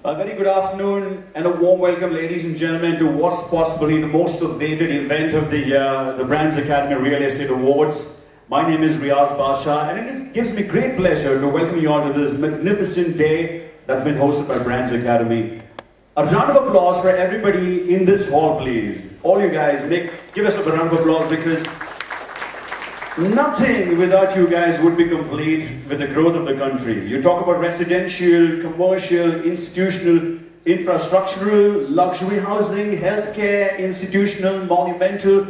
A very good afternoon and a warm welcome, ladies and gentlemen, to what's possibly the most awaited event of the year, the Brands Academy Real Estate Awards. My name is Riaz Basha, and it gives me great pleasure to welcome you all to this magnificent day that's been hosted by Brands Academy. A round of applause for everybody in this hall, please. All you guys, give us a round of applause, because nothing without you guys would be complete with the growth of the country. You talk about residential, commercial, institutional, infrastructural, luxury housing, healthcare, institutional, monumental,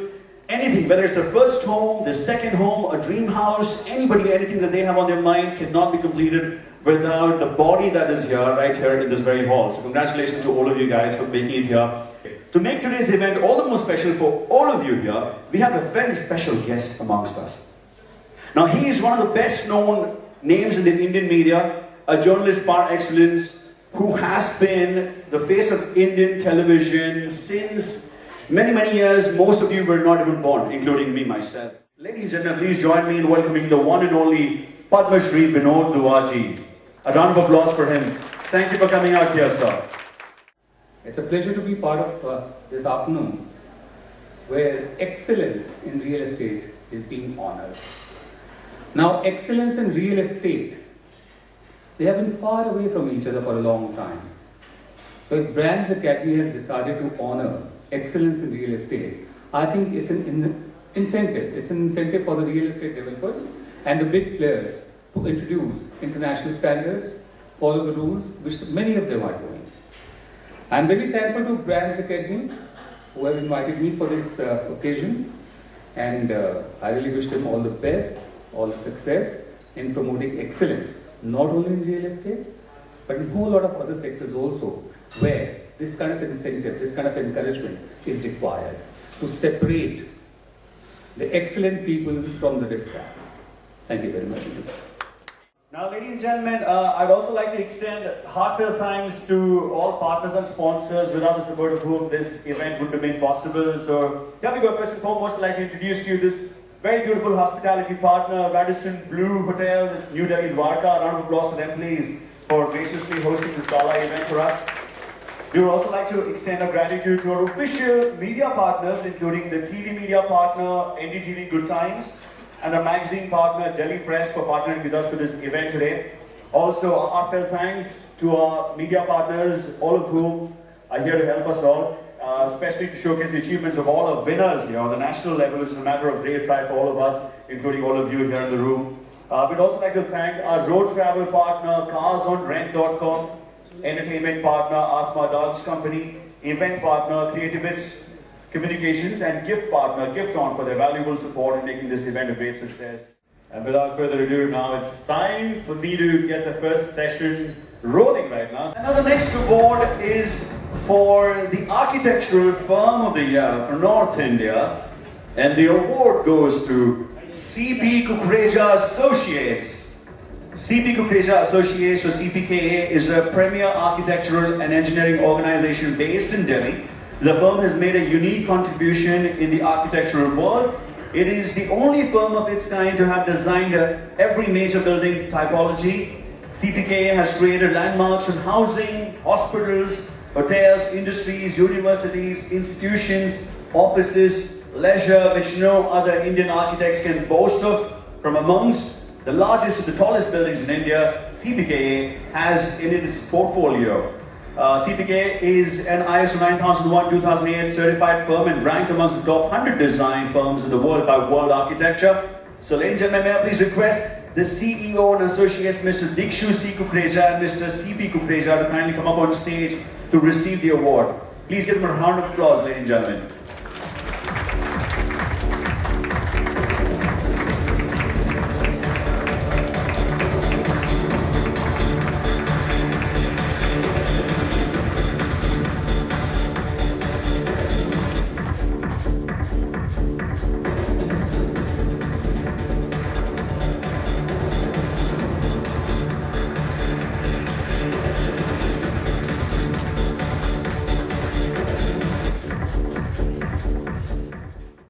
anything, whether it's a first home, the second home, a dream house, anybody, anything that they have on their mind cannot be completed without the body that is here, right here in this very hall. So congratulations to all of you guys for making it here. To make today's event all the more special for all of you here, we have a very special guest amongst us. Now, he is one of the best known names in the Indian media, a journalist par excellence, who has been the face of Indian television since many, many years. Most of you were not even born, including me, myself. Ladies and gentlemen, please join me in welcoming the one and only Padma Shri Vinod Duaji. A round of applause for him. Thank you for coming out here, sir. It's a pleasure to be part of this afternoon where excellence in real estate is being honored. Now, excellence in real estate, they have been far away from each other for a long time. So if Brands Academy has decided to honor excellence in real estate, I think it's an incentive. It's an incentive for the real estate developers and the big players to introduce international standards, follow the rules, which many of them are doing. I'm very thankful to Brands Academy who have invited me for this occasion, and I really wish them all the best, all the success in promoting excellence, not only in real estate, but in a whole lot of other sectors also, where this kind of incentive, this kind of encouragement is required to separate the excellent people from the riffraff. Thank you very much indeed. Now, ladies and gentlemen, I'd also like to extend heartfelt thanks to all partners and sponsors, without the support of whom this event would have been possible. So here we go. First and foremost, I'd like to introduce to you this very beautiful hospitality partner, Radisson Blu Hotel, New Delhi, Dwarka. A round of applause for them, please, for graciously hosting this gala event for us. We would also like to extend our gratitude to our official media partners, including the TV media partner, NDTV Good Times, and our magazine partner, Delhi Press, for partnering with us for this event today. Also, a heartfelt thanks to our media partners, all of whom are here to help us all, especially to showcase the achievements of all our winners here on the national level, which is a matter of great pride for all of us, including all of you here in the room. We'd also like to thank our road travel partner, carsonrent.com, entertainment partner, Asma Dance Company, event partner, Creativits Communications, and gift partner, Gifton, for their valuable support in making this event a great success. And without further ado, now it's time for me to get the first session rolling right now. And now the next award is for the Architectural Firm of the Year for North India, and the award goes to C.P. Kukreja Associates. C.P. Kukreja Associates, or CPKA, is a premier architectural and engineering organization based in Delhi. The firm has made a unique contribution in the architectural world. It is the only firm of its kind to have designed every major building typology. CPKA has created landmarks in housing, hospitals, hotels, industries, universities, institutions, offices, leisure, which no other Indian architects can boast of. From amongst the largest and the tallest buildings in India, CPKA has in its portfolio. CPKA is an ISO 9001-2008 certified firm and ranked amongst the top 100 design firms in the world by World Architecture. So, ladies and gentlemen, may I please request the CEO and Associates, Mr. Dikshu C. Kukreja and Mr. C.P. Kukreja, to kindly come up on stage to receive the award. Please give them a round of applause, ladies and gentlemen.